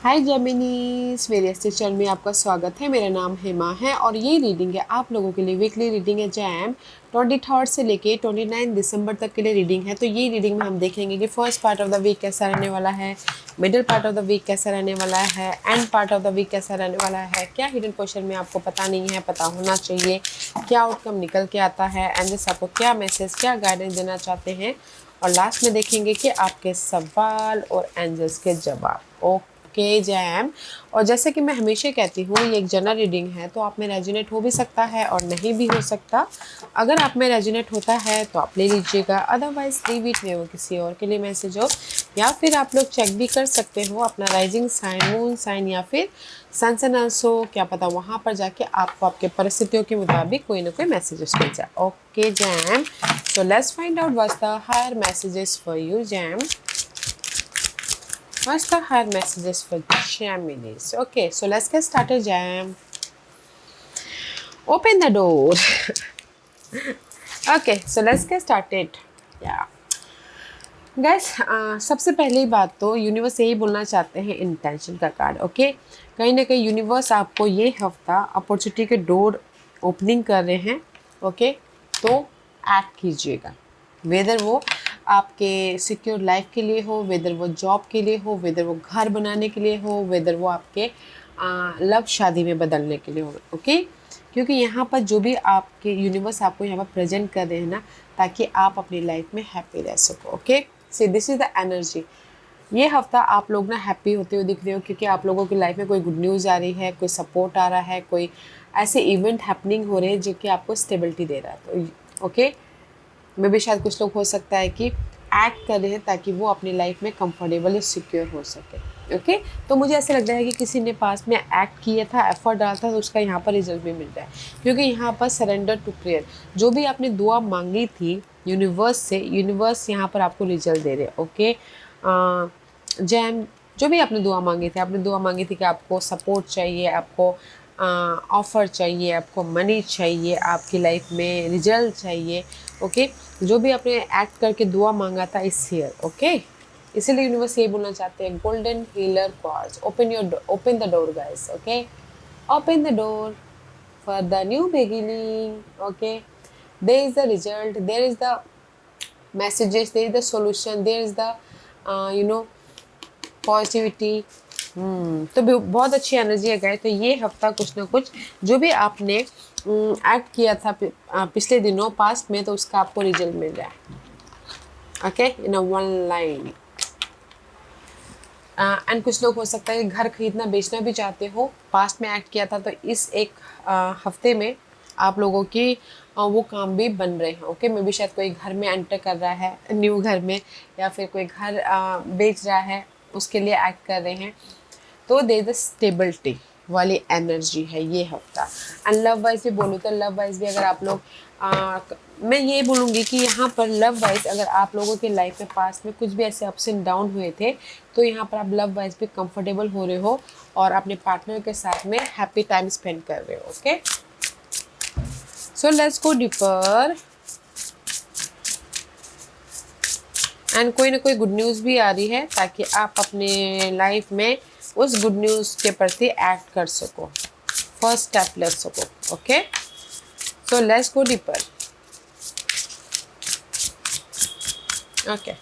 हाय जेमिनीज, मेरे इस चैनल में आपका स्वागत है। मेरा नाम हेमा है और ये रीडिंग है आप लोगों के लिए। वीकली रीडिंग है जैम 23 से लेके 29 दिसंबर तक के लिए रीडिंग है। तो ये रीडिंग में हम देखेंगे कि first part of the week कैसा रहने वाला है, middle part of the week कैसा रहने वाला है, end part of the week कैसा रहने वाला है। क्या हिडन क्वेश्चन में आपको पता नहीं है, पता होना चाहिए, क्या आउटकम निकल के आता है, एंड आपको क्या मैसेज, क्या गाइडेंस देना चाहते हैं। और लास्ट में देखेंगे कि आपके सवाल और एंजल्स के जवाब। Okay jam. और जैसे कि मैं हमेशा कहती हूँ, ये एक जनरल रीडिंग है, तो आप में रेजोनेट हो भी सकता है और नहीं भी हो सकता। अगर आप में रेजोनेट होता है तो आप ले लीजिएगा, अदरवाइज लीव इट में, वो किसी और के लिए मैसेज हो। या फिर आप लोग चेक भी कर सकते हो अपना राइजिंग साइन, मून साइन या फिर सन सन आल्सो, क्या पता वहाँ पर जाके आपको आपके परिस्थितियों के मुताबिक कोई ना कोई मैसेजेस मिल जाए। Okay jam, so let's find out what's the higher messages for you, Jam. What's the higher messages for Geminis? Okay, so let's get started, Jam. Open the door. Okay, so let's get started. Yeah. Gas सबसे पहली बात तो universe यही बोलना चाहते हैं, intention का card. Okay, कहीं ना कहीं यूनिवर्स आपको ये हफ्ता अपॉर्चुनिटी के डोर ओपनिंग कर रहे हैं। ओके, तो एक्ट कीजिएगा, वेदर वो आपके सिक्योर लाइफ के लिए हो, वेदर वो जॉब के लिए हो, वेदर वो घर बनाने के लिए हो, वेदर वो आपके लव शादी में बदलने के लिए हो। ओके, क्योंकि यहाँ पर जो भी आपके यूनिवर्स आपको यहाँ पर प्रेजेंट कर रहे हैं ना, ताकि आप अपनी लाइफ में हैप्पी रह सको। Okay, see this is the energy. ये हफ्ता आप लोग ना हैप्पी होते हुए दिख रहे हो, क्योंकि आप लोगों की लाइफ में कोई गुड न्यूज़ आ रही है, कोई सपोर्ट आ रहा है, कोई ऐसे इवेंट हैपनिंग हो रहे हैं जो कि आपको स्टेबिलिटी दे रहा है। तो ओके, मे भी शायद कुछ लोग हो सकता है कि एक्ट कर रहे हैं ताकि वो अपनी लाइफ में कंफर्टेबल सिक्योर हो सके। ओके, तो मुझे ऐसा लग रहा है कि किसी ने पास में एक्ट किया था, एफर्ट डाला था, तो उसका यहाँ पर रिजल्ट भी मिल रहा है। क्योंकि यहाँ पर सरेंडर टू प्रेयर, जो भी आपने दुआ मांगी थी यूनिवर्स से, यूनिवर्स यहाँ पर आपको रिजल्ट दे रहे हैं। ओके जैम, जो भी आपने दुआ मांगी थी, आपने दुआ मांगी थी कि आपको सपोर्ट चाहिए, आपको ऑफ़र चाहिए, आपको मनी चाहिए, आपकी लाइफ में रिजल्ट चाहिए। ओके, जो भी आपने एक्ट करके दुआ मांगा था इस ईयर। ओके, इसीलिए यूनिवर्स ये बोलना चाहते हैं, golden healer cards, open the door guys. Okay, open the door for the new beginning. Okay, there is the result, there is the messages, there is the solution, there is the positivity. तो बहुत अच्छी energy है गए। तो ये हफ्ता कुछ ना कुछ जो भी आपने एक्ट किया था पिछले दिनों पास्ट में, तो उसका आपको रिजल्ट मिल रहा है। Okay, in a one line. And कुछ लोग हो सकता है कि घर खरीदना बेचना भी चाहते हो, पास्ट में एक्ट किया था, तो इस एक हफ्ते में आप लोगों की वो काम भी बन रहे हैं। ओके, मे भी शायद कोई घर में एंटर कर रहा है, न्यू घर में, या फिर कोई घर बेच रहा है, उसके लिए एक्ट कर रहे हैं। तो दे द स्टेबिलिटी वाली एनर्जी है ये हफ्ता। एंड लव वाइज भी बोलूँ तो लव वाइज भी अगर आप लोग मैं ये बोलूँगी कि यहाँ पर लव वाइज अगर आप लोगों के लाइफ में पास में कुछ भी ऐसे अप्स एंड डाउन हुए थे, तो यहाँ पर आप लव वाइज भी कंफर्टेबल हो रहे हो और अपने पार्टनर के साथ में हैप्पी टाइम स्पेंड कर रहे हो। Okay, so let's go deeper. And कोई ना कोई गुड न्यूज़ भी आ रही है ताकि आप अपने लाइफ में उस गुड न्यूज़ के प्रति एक्ट कर सको, फर्स्ट स्टेप ले सको। Okay, so let's go deeper. Okay,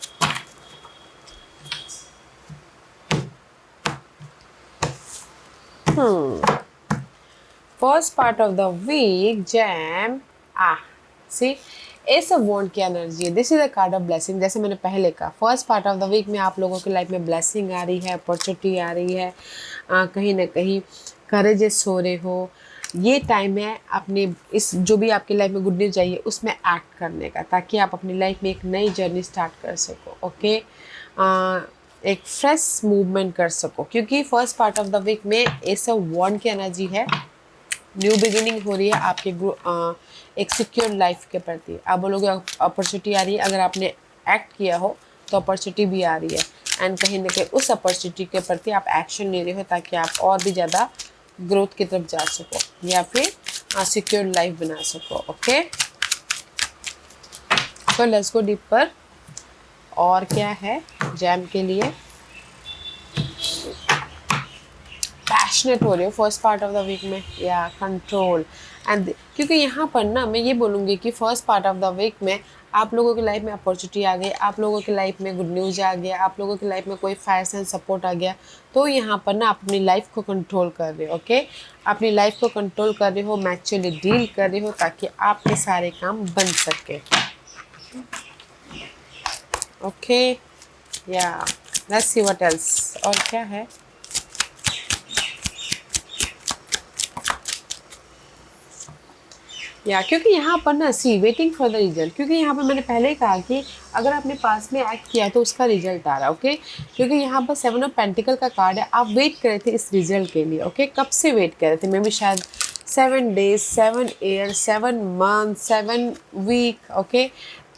first part of the week jam. See ace of वॉन्ड की एनर्जी है, this is a card of blessing. जैसे मैंने पहले कहा, first part of the week में आप लोगों की लाइफ में ब्लेसिंग आ रही है, अपॉर्चुनिटी आ रही है, कहीं ना कहीं करेजेस हो रहे हो। ये टाइम है अपने इस जो भी आपकी लाइफ में गुड न्यूज़ चाहिए उसमें एक्ट करने का, ताकि आप अपनी लाइफ में एक नई जर्नी स्टार्ट कर सको। ओके, एक फ्रेश मूवमेंट कर सको, क्योंकि first part of the week में एस ऑफ वॉन्ड की एनर्जी है, न्यू बिगिनिंग हो रही है आपके एक सिक्योर लाइफ के प्रति। आप बोलोगे अपॉर्चुनिटी आ रही है, अगर आपने एक्ट किया हो तो अपॉर्चुनिटी भी आ रही है, एंड कहीं ना कहीं उस अपॉर्चुनिटी के प्रति आप एक्शन ले रहे हो ताकि आप और भी ज़्यादा ग्रोथ की तरफ जा सको या फिर सिक्योर लाइफ बना सको। Okay, so let's go deeper. और क्या है जैम के लिए? पैशनेट हो रहे हो first part of the week में, या कंट्रोल एंड, क्योंकि यहाँ पर ना मैं ये बोलूँगी कि first part of the week में आप लोगों की लाइफ में अपॉर्चुनिटी आ गई, आप लोगों की लाइफ में गुड न्यूज़ आ गया, आप लोगों की लाइफ में कोई फायर एंड सपोर्ट आ गया, तो यहाँ पर ना आप अपनी लाइफ को कंट्रोल कर रहे हो। ओके, अपनी लाइफ को कंट्रोल कर रहे हो, मैच्योरली डील कर रहे हो, ताकि आपके सारे काम बन सके। ओके, या लेट्स सी व्हाट एल्स, और क्या है। या क्योंकि यहाँ पर ना सी वेटिंग फॉर द रिजल्ट, क्योंकि यहाँ पर मैंने पहले ही कहा कि अगर आपने पास में एक्ट किया तो उसका रिजल्ट आ रहा है। ओके, क्योंकि यहाँ पर 7 ऑफ पेंटिकल का कार्ड है, आप वेट कर रहे थे इस रिजल्ट के लिए। ओके, कब से वेट कर रहे थे, मे भी शायद 7 days, 7 year, 7 month, 7 week. Okay,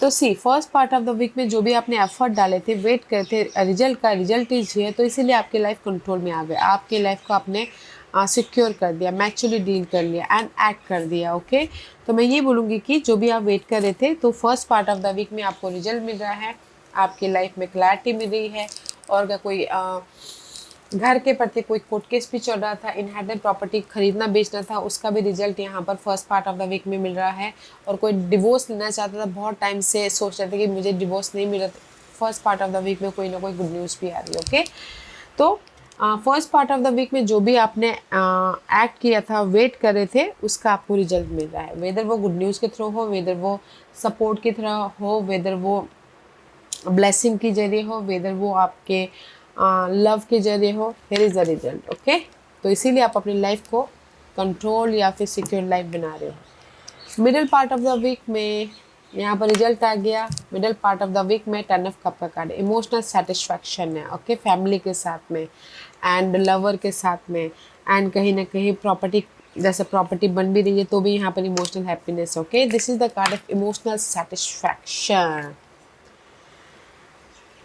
तो see first part of the week में जो भी आपने एफर्ट डाले थे, वेट करते रिजल्ट का, रिजल्ट इज हियर, तो इसीलिए आपकी लाइफ कंट्रोल में आ गई, आपकी लाइफ को आपने सिक्योर कर दिया, मैच्योरली डील कर लिया एंड एक्ट कर दिया। ओके, तो मैं ये बोलूँगी कि जो भी आप वेट कर रहे थे, तो first part of the week में आपको रिजल्ट मिल रहा है, आपकी लाइफ में क्लैरिटी मिल रही है। और अगर कोई घर के प्रति कोई कोर्ट केस भी चल रहा था, इनहेरिटेड प्रॉपर्टी खरीदना बेचना था, उसका भी रिजल्ट यहाँ पर first part of the week में मिल रहा है। और कोई डिवोर्स लेना चाहता था, बहुत टाइम से सोच रहे थे कि मुझे डिवोर्स नहीं मिल रहा, first part of the week में कोई ना कोई गुड न्यूज़ भी आ रही है। ओके, तो first part of the week में जो भी आपने एक्ट किया था, वेट कर रहे थे, उसका आपको रिजल्ट मिल रहा है, वेदर वो गुड न्यूज़ के थ्रू हो, वेदर वो सपोर्ट की तरह हो, वेदर वो ब्लेसिंग के जरिए हो, वेदर वो आपके लव के जरिए हो, there is a result. Okay, तो इसीलिए आप अपनी लाइफ को कंट्रोल या फिर सिक्योर लाइफ बना रहे हो। Middle part of the week में यहाँ पर रिजल्ट आ गया। Middle part of the week में 10 ऑफ कप का कार्ड, इमोशनल सेटिस्फैक्शन है। ओके, फैमिली के साथ में एंड लवर के साथ में, एंड कहीं ना कहीं प्रॉपर्टी, जैसे प्रॉपर्टी बन भी रही है तो भी यहाँ पर emotional happiness. Okay, this is the card of emotional satisfaction.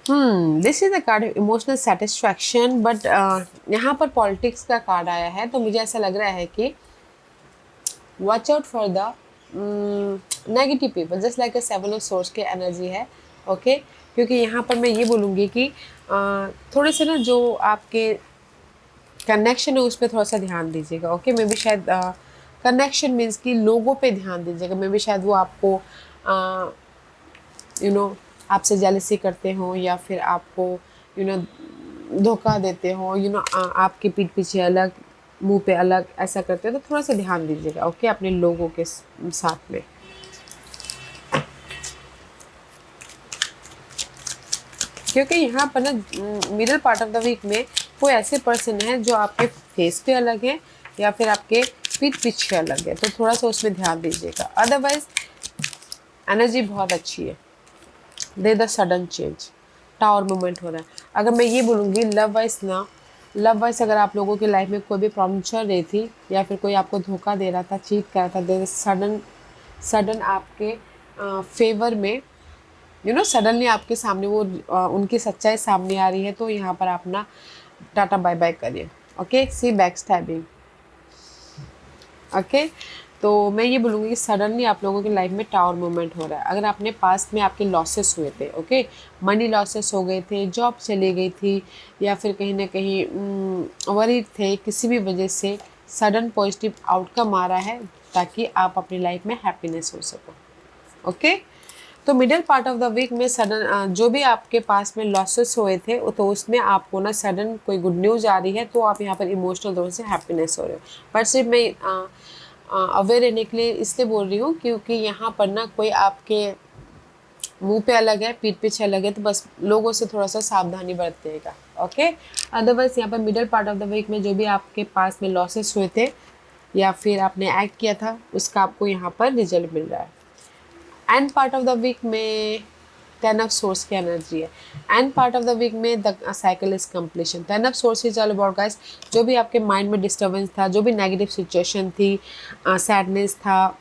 This is the card of emotional satisfaction, but यहाँ पर पॉलिटिक्स का कार्ड आया है, तो मुझे ऐसा लग रहा है कि watch out for the negative people, just like a 7 of swords की एनर्जी है। ओके, क्योंकि यहाँ पर मैं ये बोलूँगी कि थोड़े से ना जो आपके कनेक्शन है उस पर थोड़ा सा ध्यान दीजिएगा। ओके, मे बी शायद कनेक्शन मीन्स कि लोगों पे ध्यान दीजिएगा, मे बी शायद वो आपको यू नो आपसे जेलसी करते हो, या फिर आपको धोखा देते हो, आपके पीठ पीछे अलग, मुंह पे अलग, ऐसा करते हो, तो थोड़ा सा ध्यान दीजिएगा। ओके, अपने लोगों के साथ में। क्योंकि यहाँ पर ना middle part of the week में कोई ऐसे पर्सन है जो आपके फेस पे अलग है या फिर आपके पीठ पीछे अलग है, तो थोड़ा सा उसमें ध्यान दीजिएगा। अदरवाइज एनर्जी बहुत अच्छी है। They the sudden change, tower movement हो रहा है। अगर मैं ये बोलूँगी लव वाइज अगर आप लोगों की लाइफ में कोई भी प्रॉब्लम चल रही थी, या फिर कोई आपको धोखा दे रहा था, चीट कर रहा था, दे सडन आपके फेवर में सडनली आपके सामने वो उनकी सच्चाई सामने आ रही है, तो यहाँ पर आप ना टाटा बाय बाय करिए। ओके, सी बैक स्टैबिंग। ओके, तो मैं ये बोलूँगी कि सडनली आप लोगों की लाइफ में टावर मूवमेंट हो रहा है। अगर आपने पास्ट में आपके लॉसेस हुए थे, ओके, मनी लॉसेस हो गए थे, जॉब चली गई थी, या फिर कहीं ना कहीं वरीड थे, किसी भी वजह से सडन पॉजिटिव आउटकम आ रहा है, ताकि आप अपनी लाइफ में हैप्पीनेस हो सको। ओके, तो middle part of the week में सडन जो भी आपके पास में लॉसेस हुए थे, तो उसमें आपको ना सडन कोई गुड न्यूज़ आ रही है, तो आप यहाँ पर इमोशनल तौर से हैप्पीनेस हो रहे हो। पर सिर्फ मैं अवेयर रहने के लिए इसलिए बोल रही हूँ, क्योंकि यहाँ पर ना कोई आपके मुंह पे अलग है, पीठ पीछे अलग है, तो बस लोगों से थोड़ा सा सावधानी बरतिएगा। ओके, अदरवाइज यहाँ पर middle part of the week में जो भी आपके पास में लॉसेस हुए थे या फिर आपने एक्ट किया था, उसका आपको यहाँ पर रिजल्ट मिल रहा है। End part of the week में 10 ऑफ सोर्स की एनर्जी है। End part of the week में the cycle is completion. 10 of swords is all about guys, जो भी आपके माइंड में डिस्टर्बेंस था, जो भी नेगेटिव सिचुएशन थी, सैडनेस था,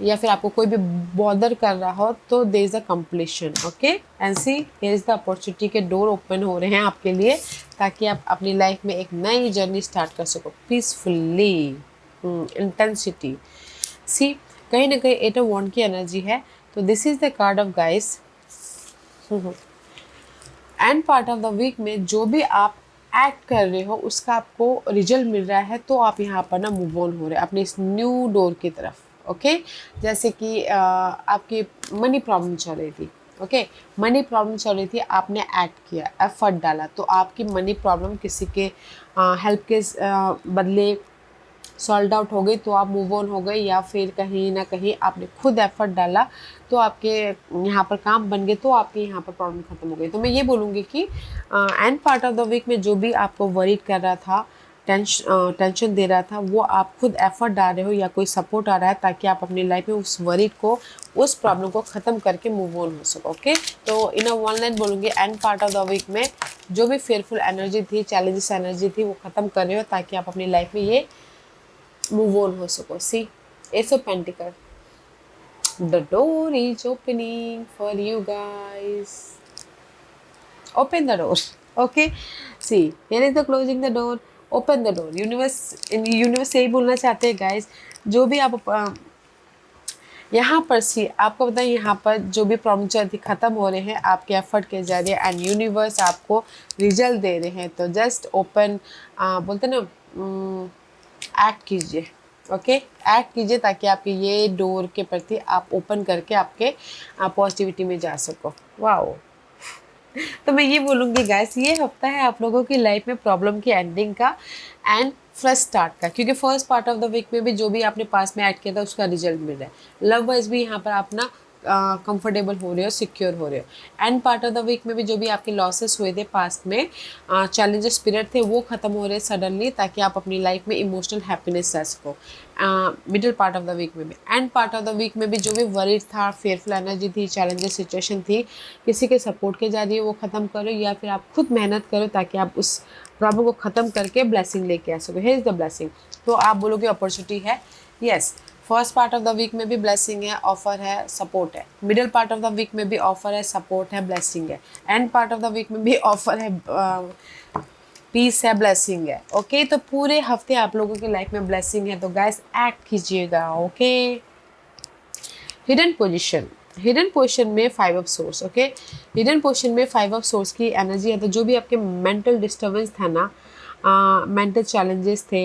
या फिर आपको कोई भी बॉदर कर रहा हो, तो there is a completion. Okay, and see here is the opportunity के डोर ओपन हो रहे हैं आपके लिए, ताकि आप अपनी लाइफ में एक नई जर्नी स्टार्ट कर सको पीसफुली। इंटेंसिटी, सी कहीं ना कहीं 8 ऑफ वॉन्ड की एनर्जी है, तो this is the card of guys. End part of the week में जो भी आप एक्ट कर रहे हो उसका आपको रिजल्ट मिल रहा है, तो आप यहाँ पर ना मूव ऑन हो रहे हैं अपने इस न्यू डोर की तरफ। ओके, जैसे कि आपकी मनी प्रॉब्लम चल रही थी। ओके, मनी प्रॉब्लम चल रही थी, आपने एक्ट किया, एफर्ट डाला, तो आपकी मनी प्रॉब्लम किसी के हेल्प के बदले सॉल्व आउट हो गई, तो आप मूव ऑन हो गए, या फिर कहीं ना कहीं आपने खुद एफर्ट डाला तो आपके यहाँ पर काम बन गए, तो आपके यहाँ पर प्रॉब्लम खत्म हो गई। तो मैं ये बोलूँगी कि end part of the week में जो भी आपको वरीड कर रहा था, टेंशन दे रहा था, वो आप खुद एफर्ट डाल रहे हो या कोई सपोर्ट आ रहा है, ताकि आप अपनी लाइफ में उस वरीड को, उस प्रॉब्लम को ख़त्म करके मूव ऑन हो सको। ओके, तो इन वन लाइन बोलूँगी, end part of the week में जो भी फेयरफुल एनर्जी थी, चैलेंजेस एनर्जी थी, वो ख़त्म कर रहे हो, ताकि आप अपनी लाइफ में ये मूव ऑन हो सको। See, ace of pentacles, the door is opening for you guys, open the door. Okay, see, here is the closing the door, open the door. Universe यही बोलना चाहते हैं गाइस, जो भी आप यहाँ पर सी, आपको बताएं, यहाँ पर जो भी प्रॉब्लम चल रही ख़त्म हो रहे हैं आपके एफर्ट के जरिए, एंड यूनिवर्स आपको रिजल्ट दे रहे हैं। तो जस्ट ओपन, बोलते ना, एक्ट कीजिए। ओके, एक्ट कीजिए, ताकि आपके ये डोर के प्रति आप ओपन करके आपके पॉजिटिविटी में जा सको। वाओ, तो मैं ये बोलूँगी गाइस, ये हफ्ता है आप लोगों की लाइफ में प्रॉब्लम की एंडिंग का एंड फ्रेश स्टार्ट का, क्योंकि first part of the week में भी जो भी आपने पास में ऐड किया था उसका रिजल्ट मिल रहा है। लव वाइज भी यहाँ पर आप ना कंफर्टेबल हो रहे हो, सिक्योर हो रहे हो। End part of the week में भी जो भी आपके लॉसेस हुए थे पास्ट में, चैलेंजेस पीरियड थे, वो ख़त्म हो रहे हैं सडनली, ताकि आप अपनी लाइफ में इमोशनल हैप्पीनेस ला सको। Middle part of the week में भी, end part of the week में भी जो भी वरीड था, फेयरफुल एनर्जी थी, चैलेंजेस सिचुएशन थी, किसी के सपोर्ट के जरिए वो ख़त्म करो, या फिर आप खुद मेहनत करो, ताकि आप उस प्रॉब्लम को ख़त्म करके ब्लेसिंग लेके आ सको। Here is the blessing. तो आप बोलोगे अपॉर्चुनिटी है, yes. First part of the week में भी ब्लेसिंग है, ऑफर है, सपोर्ट है। Middle part of the week में भी ऑफर है, सपोर्ट है, ब्लेसिंग है। End part of the week में भी ऑफर है, पीस है, ब्लेसिंग है। ओके, तो पूरे हफ्ते आप लोगों की लाइफ में ब्लेसिंग है, तो गाइस एक्ट कीजिएगा। Okay, hidden position, hidden position में 5 of source. Okay, hidden position में 5 ऑफ सोर्स की एनर्जी है, तो जो भी आपके मेंटल डिस्टर्बेंस था ना, मेंटल चैलेंजेस थे,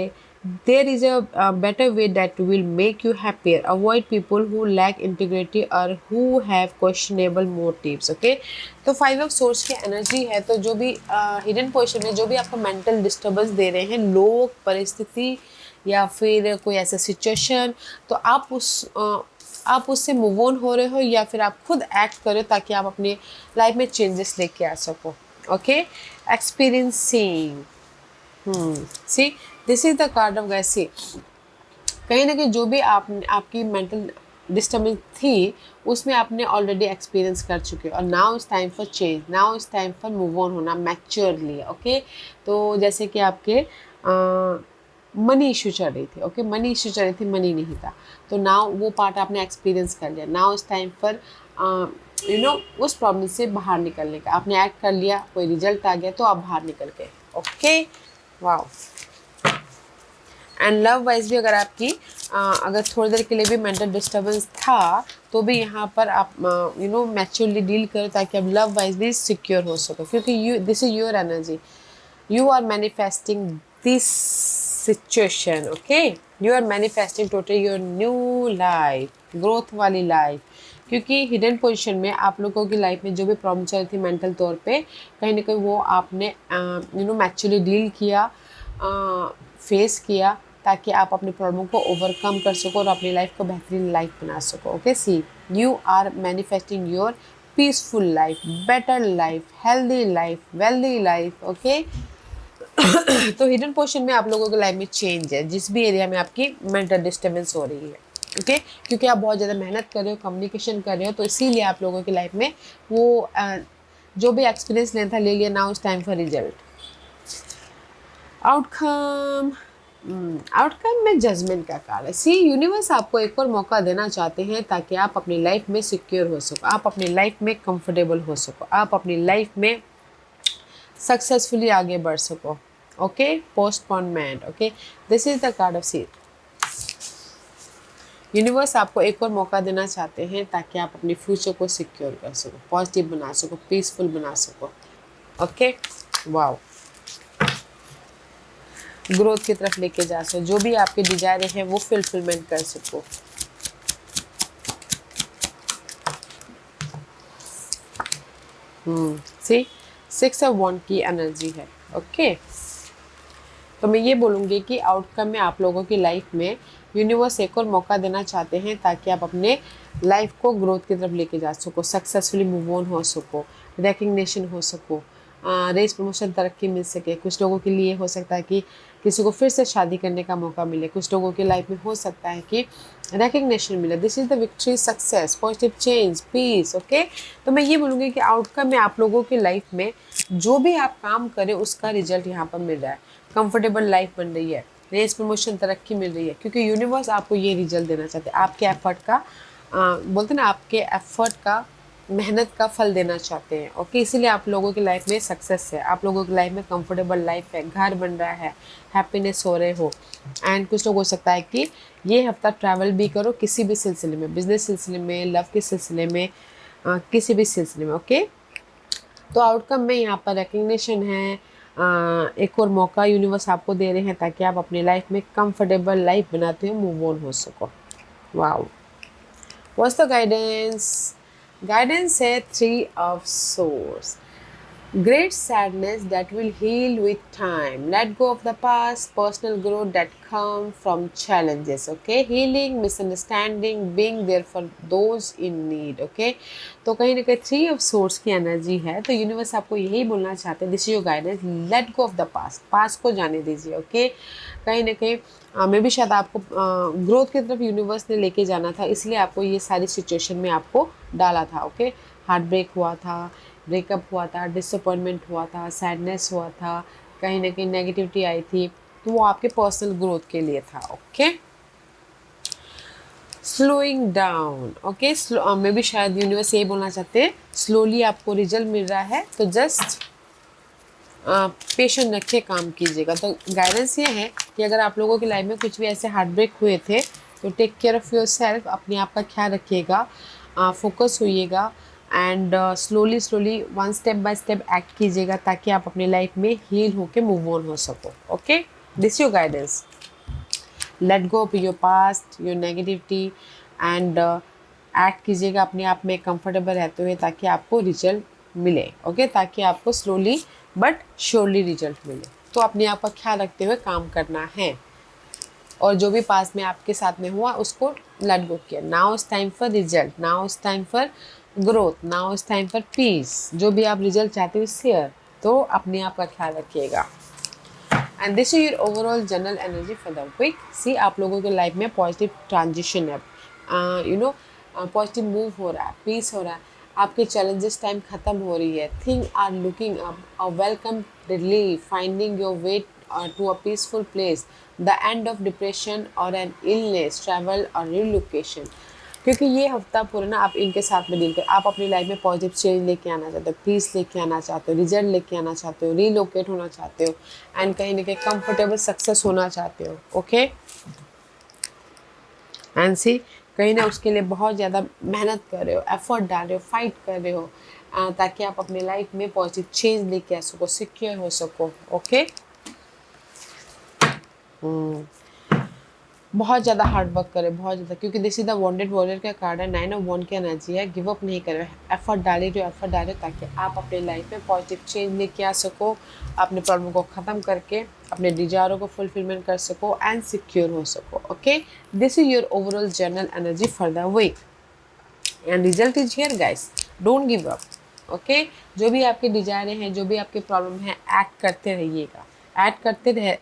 there is a better way that will make you happier. Avoid people who lack integrity or who have questionable motives. Okay, तो 5 ऑफ सोर्स की एनर्जी है, तो जो भी हिडन पोजीशन में जो भी आपको मेंटल डिस्टर्बेंस दे रहे हैं, लोग, परिस्थिति, या फिर कोई ऐसा सिचुएशन, तो आप उससे मूव ऑन हो रहे हो, या फिर आप खुद एक्ट करो, ताकि आप अपने लाइफ में चेंजेस लेके आ सको। Okay, experiencing, see, this is the card of guys. See, कहीं ना कहीं जो भी आपकी मेंटल डिस्टर्बेंस थी, उसमें आपने ऑलरेडी एक्सपीरियंस कर चुके हो, और now is time for change, now is time for move on होना मैच्योरली। ओके, तो जैसे कि आपके मनी इशू चल रही थी, ओके, मनी इशू चल रही थी, मनी नहीं था, तो नाउ वो पार्ट आपने एक्सपीरियंस कर लिया। नाउ इज़ टाइम फॉर उस प्रॉब्लम से बाहर निकलने का, आपने एक्ट कर लिया, कोई रिजल्ट आ गया, तो आप बाहर निकल गए। Okay, wow. And love wise भी अगर आपकी अगर थोड़ी देर के लिए भी मेंटल डिस्टर्बेंस था, तो भी यहाँ पर आप मैच्योरली डील करो, ताकि आप लव वाइज भी सिक्योर हो सको, क्योंकि this is your energy, you are manifesting this situation. Okay, you are manifesting totally your new life, growth वाली लाइफ, क्योंकि हिडन पोजीशन में आप लोगों की लाइफ में जो भी प्रॉब्लम चल रही थी मेंटल तौर पे, कहीं ना कहीं वो आपने मैच्योरली डील किया, फेस किया, ताकि आप अपनी प्रॉब्लम को ओवरकम कर सको और अपनी लाइफ को बेहतरीन लाइफ बना सको। Okay, see, you are manifesting your peaceful life, better life, healthy life, wealthy life. Okay, तो हिडन पोजीशन में आप लोगों की लाइफ में चेंज है, जिस भी एरिया में आपकी मेंटल डिस्टर्बेंस हो रही है। ओके, क्योंकि आप बहुत ज़्यादा मेहनत कर रहे हो, कम्युनिकेशन कर रहे हो, तो इसीलिए आप लोगों की लाइफ में वो जो भी एक्सपीरियंस लेना था ले लिया। Now is time for result. Outcome, outcome में जजमेंट का कार्ड है। सी, यूनिवर्स आपको एक और मौका देना चाहते हैं, ताकि आप अपनी लाइफ में सिक्योर हो सको, आप अपनी लाइफ में कंफर्टेबल हो सको, आप अपनी लाइफ में सक्सेसफुली आगे बढ़ सको। Okay, postponement. Okay, this is the card of see. Universe आपको एक और मौका देना चाहते हैं, ताकि आप अपने फ्यूचर को सिक्योर कर सको, पॉजिटिव बना सको, पीसफुल बना सको। Okay, wow. ग्रोथ की तरफ लेके जा सको, जो भी आपके डिजायर है वो फुलफिलमेंट कर सको। सी 6 ऑफ वॉन्ड की एनर्जी है। ओके, तो मैं ये बोलूँगी कि आउटकम में आप लोगों की लाइफ में यूनिवर्स एक और मौका देना चाहते हैं ताकि आप अपने लाइफ को ग्रोथ की तरफ लेके जा सको, सक्सेसफुली मूव ऑन हो सको, रिकग्निशन हो सको, रेस प्रमोशन तरक्की मिल सके। कुछ लोगों के लिए हो सकता है कि किसी को फिर से शादी करने का मौका मिले, कुछ लोगों की लाइफ में हो सकता है कि रिकग्निशन मिले। This is the victory, success, positive change, peace. Okay, तो मैं ये बोलूँगी कि आउटकम में आप लोगों की लाइफ में जो भी आप काम करें उसका रिजल्ट यहाँ पर मिल रहा है। कंफर्टेबल लाइफ बन रही है, रेस प्रमोशन तरक्की मिल रही है, क्योंकि यूनिवर्स आपको ये रिजल्ट देना चाहते हैं। आपके एफर्ट का बोलते हैं ना, आपके एफर्ट का, मेहनत का फल देना चाहते हैं। ओके, इसीलिए आप लोगों की लाइफ में सक्सेस है, आप लोगों की लाइफ में कंफर्टेबल लाइफ है, घर बन रहा है, हैप्पीनेस हो रहे हो। एंड कुछ लोग हो सकता है कि ये हफ्ता ट्रैवल भी करो किसी भी सिलसिले में, बिजनेस सिलसिले में, लव के सिलसिले में, किसी भी सिलसिले में। ओके, तो आउटकम में यहाँ पर रिकग्निशन है, एक और मौका यूनिवर्स आपको दे रहे हैं ताकि आप अपनी लाइफ में कंफर्टेबल लाइफ बनाते हुए मूव ऑन हो सको। Wow, what's the guidance? Guidance है 3 of source. Great sadness that will heal with time. Let go of the past, personal growth that come from challenges. Okay, healing, misunderstanding, being there for those in need. Okay, तो कहीं ना कहीं 3 of swords की energy है, तो universe आपको यही बोलना चाहते हैं, this is your guidance, let go of the past, past को जाने दीजिए। ओके, कहीं ना कहीं मे भी शायद आपको ग्रोथ की तरफ यूनिवर्स ने लेके जाना था, इसलिए आपको ये सारी सिचुएशन में आपको डाला था। ओके, हार्ट ब्रेक हुआ था, ब्रेकअप हुआ था, डिसअपॉइंटमेंट हुआ था, सैडनेस हुआ था, कहीं ना कहीं नेगेटिविटी आई थी, तो वो आपके पर्सनल ग्रोथ के लिए था। Okay, slowing down. ओके, मे भी शायद यूनिवर्स यही बोलना चाहते हैं, स्लोली आपको रिजल्ट मिल रहा है, तो जस्ट पेशेंट रखे काम कीजिएगा। तो गाइडेंस ये है कि अगर आप लोगों की लाइफ में कुछ भी ऐसे हार्ट ब्रेक हुए थे तो take care of yourself, अपने आप का ख्याल रखिएगा, फोकस होइएगा and slowly slowly one step by step act कीजिएगा ताकि आप अपनी लाइफ में हील होके मूव ऑन हो सको। Okay, this your guidance, let go of your past, your negativity and act कीजिएगा अपने आप में कंफर्टेबल रहते हुए ताकि आपको रिजल्ट मिले। ओके, ताकि आपको स्लोली बट श्योरली रिजल्ट मिले। तो अपने आप का ख्याल रखते हुए काम करना है, और जो भी पास में आपके साथ में हुआ उसको लेट गो किया। Now is time for result, now is time for growth, now is time for piece. जो भी आप रिजल्ट चाहते हो शेयर, तो अपने आप का ख्याल रखिएगा। And this is your overall general energy for the week. See, आप लोगों के लाइफ में पॉजिटिव ट्रांजिशन है, पॉजिटिव मूव हो रहा है, पीस हो रहा है, आपके चैलेंजेस टाइम ख़त्म हो रही है, thing are looking up, a welcome relief, finding your way to a peaceful place, the end of depression और एन इलनेस, ट्रैवल और रिलोकेशन। क्योंकि ये हफ्ता पूरा ना आप इनके साथ में डील कर, आप अपनी लाइफ में पॉजिटिव चेंज लेके आना चाहते हो, पीस लेके आना चाहते हो, रिजल्ट लेके आना चाहते हो, रीलोकेट होना चाहते हो, एंड कहीं ना कहीं कंफर्टेबल सक्सेस होना चाहते हो। ओके, एंड सी, कहीं ना उसके लिए बहुत ज़्यादा मेहनत कर रहे हो, एफर्ट डाल रहे हो, फाइट कर रहे हो, ताकि आप अपने लाइफ में पॉजिटिव चेंज लेके आ सको, सिक्योर हो सको। ओके, बहुत ज़्यादा हार्ड वर्क करें, बहुत ज़्यादा, क्योंकि this is the wanted warrior का कार्ड है, 9 ऑफ वॉन्ड की एनर्जी है। गिव अप नहीं करें, एफर्ट डालिए, जो एफर्ट डाले ताकि आप अपने लाइफ में पॉजिटिव चेंज लेके आ सको, अपने प्रॉब्लम को ख़त्म करके अपने डिजायरों को फुलफिलमेंट कर सको एंड सिक्योर हो सको। Okay, this is your overall general energy for the week and result is here guys, don't give up. Okay, जो भी आपके डिजायर हैं, जो भी आपके प्रॉब्लम है, एक्ट करते रहिएगा, एक्ट करते रहे,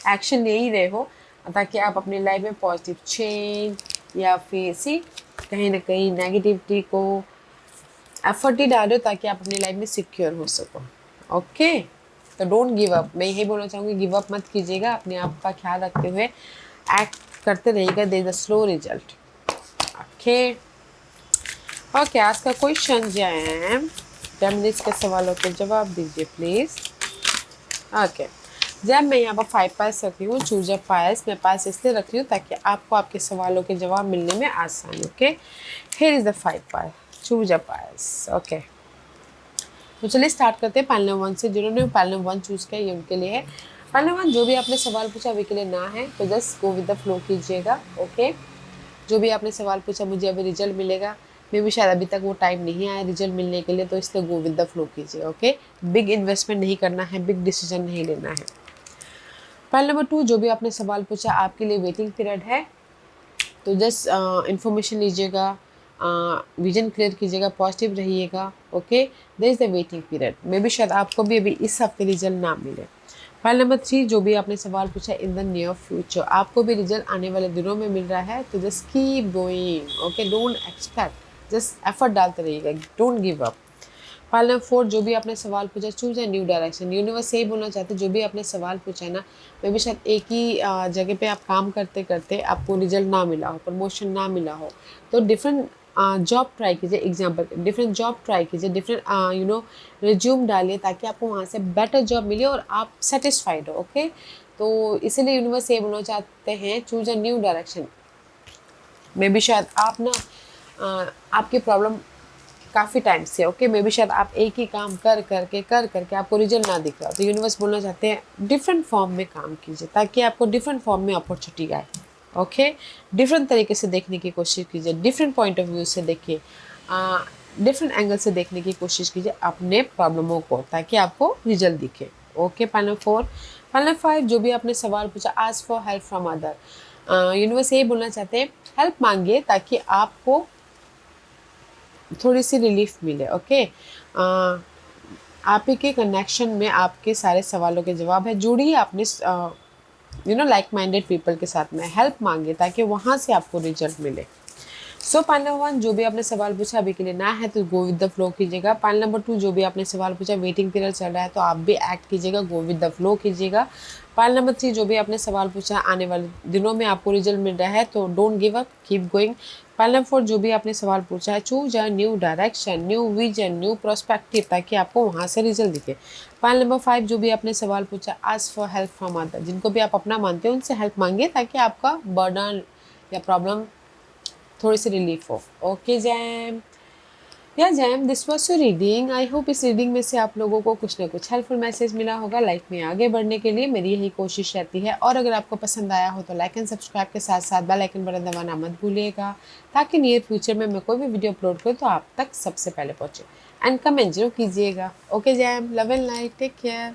एक्शन ले ही रहे हो, ताकि आप अपनी लाइफ में पॉजिटिव चेंज या फिर सी कहीं ना कहीं नेगेटिविटी को एफर्ट ही डालो ताकि आप अपनी लाइफ में सिक्योर हो सको। ओके, तो डोंट गिव अप, मैं यही बोलना चाहूँगी, गिव अप मत कीजिएगा, अपने आप का ख्याल रखते हुए एक्ट करते रहिएगा, they the slow result. Okay, okay, आज का क्वेश्चन जैम 10 मिनट्स के सवालों के जवाब दीजिए प्लीज़। ओके, जब मैं यहाँ पर 5 पास रखी हूँ, चूज अ पास, मैं पास इसलिए रख रही हूँ ताकि आपको आपके सवालों के जवाब मिलने में आसानी। Okay, here is the 5 pass, choose a pass. Okay, तो चलिए स्टार्ट करते हैं पैनल 1 से। जिन्होंने पैनल 1 चूज़ किया ये उनके लिए है। पहले वन जो भी आपने सवाल पूछा अभी के लिए ना है तो just go with the flow कीजिएगा। ओके, जो भी आपने सवाल पूछा मुझे अभी रिजल्ट मिलेगा, मे भी शायद अभी तक वो टाइम नहीं आया रिजल्ट मिलने के लिए, तो इसलिए गो विद द फ्लो कीजिए। ओके, बिग इन्वेस्टमेंट नहीं करना है, बिग डिसीजन नहीं लेना है। पॉइंट नंबर 2, जो भी आपने सवाल पूछा आपके लिए वेटिंग पीरियड है, तो जस्ट इंफॉर्मेशन लीजिएगा, विजन क्लियर कीजिएगा, पॉजिटिव रहिएगा। Okay, there is the waiting period, maybe शायद आपको भी अभी इस हफ्ते रिजल्ट ना मिले। फाइल नंबर 3, जो भी आपने सवाल पूछा इन द नियर फ्यूचर, आपको भी रिजल्ट आने वाले दिनों में मिल रहा है, तो just keep going. Okay, don't expect, just effort डालते रहिएगा, don't give up. File number 4, जो भी आपने सवाल पूछा choose a new direction, universe यही बोलना चाहते जो भी आपने सवाल पूछा है ना, मे भी शायद एक ही जगह पे आप काम करते करते आपको रिजल्ट ना मिला हो, प्रमोशन ना मिला हो, तो डिफरेंट जॉब ट्राई कीजिए। एग्जाम्पल, डिफरेंट जॉब ट्राई कीजिए, डिफरेंट रिज्यूम डालिए, ताकि आपको वहाँ से बेटर जॉब मिले और आप सेटिस्फाइड हो। ओके, तो इसीलिए यूनिवर्स ये बोलना चाहते हैं choose a new direction. May be शायद आप ना आपकी प्रॉब्लम काफ़ी टाइम से, ओके, मे बी शायद आप एक ही काम कर करके आपको रिजल्ट ना दिख रहा, तो यूनिवर्स बोलना चाहते हैं डिफरेंट फॉर्म में काम कीजिए, ताकि आपको डिफरेंट फॉर्म में अपॉर्चुनिटी आए। ओके, डिफरेंट तरीके से देखने की कोशिश कीजिए, डिफरेंट पॉइंट ऑफ व्यू से देखिए, डिफरेंट एंगल से देखने की कोशिश कीजिए अपने प्रॉब्लमों को, ताकि आपको रिजल्ट दिखे। ओके, पैनल 4, पैनल 5, जो भी आपने सवाल पूछा ask for help from other, universe यही बोलना चाहते हैं हेल्प मांगिए, ताकि आपको थोड़ी सी रिलीफ मिले। ओके, आप ही के कनेक्शन में आपके सारे सवालों के जवाब है, जुड़िए अपने लाइक माइंडेड पीपल के साथ में, हेल्प मांगे ताकि वहाँ से आपको रिजल्ट मिले। सो पॉइंट नंबर 1, जो भी आपने सवाल पूछा अभी के लिए ना है तो गो विद द फ्लो कीजिएगा। पॉइंट नंबर 2, जो भी आपने सवाल पूछा वेटिंग पीरियड चल रहा है तो आप भी एक्ट कीजिएगा, गो विद द फ्लो कीजिएगा। पॉइंट नंबर 3, जो भी आपने सवाल पूछा आने वाले दिनों में आपको रिजल्ट मिल रहा है तो don't give up, keep going. Point number 4, जो भी आपने सवाल पूछा है choose a new direction, new vision, new prospective, ताकि आपको वहाँ से रिजल्ट दिखे। पॉइंट नंबर 5, जो भी आपने सवाल पूछा ask for help from other, जिनको भी आप अपना मानते हो उनसे हेल्प मांगिए, ताकि आपका बर्डन या प्रॉब्लम थोड़ी सी रिलीफ हो। ओके जैम, या jam, this was your reading. I hope इस रीडिंग में से आप लोगों को कुछ ना कुछ हेल्पफुल मैसेज मिला होगा। लाइफ में आगे बढ़ने के लिए मेरी यही कोशिश रहती है, और अगर आपको पसंद आया हो तो लाइक एंड सब्सक्राइब के साथ साथ बेल आइकन बटन दबाना मत भूलिएगा, ताकि नियर फ्यूचर में मैं कोई भी वीडियो अपलोड करूँ तो आप तक सबसे पहले पहुँचे। एंड कमेंट जरूर कीजिएगा। ओके जैम, love and light, take care.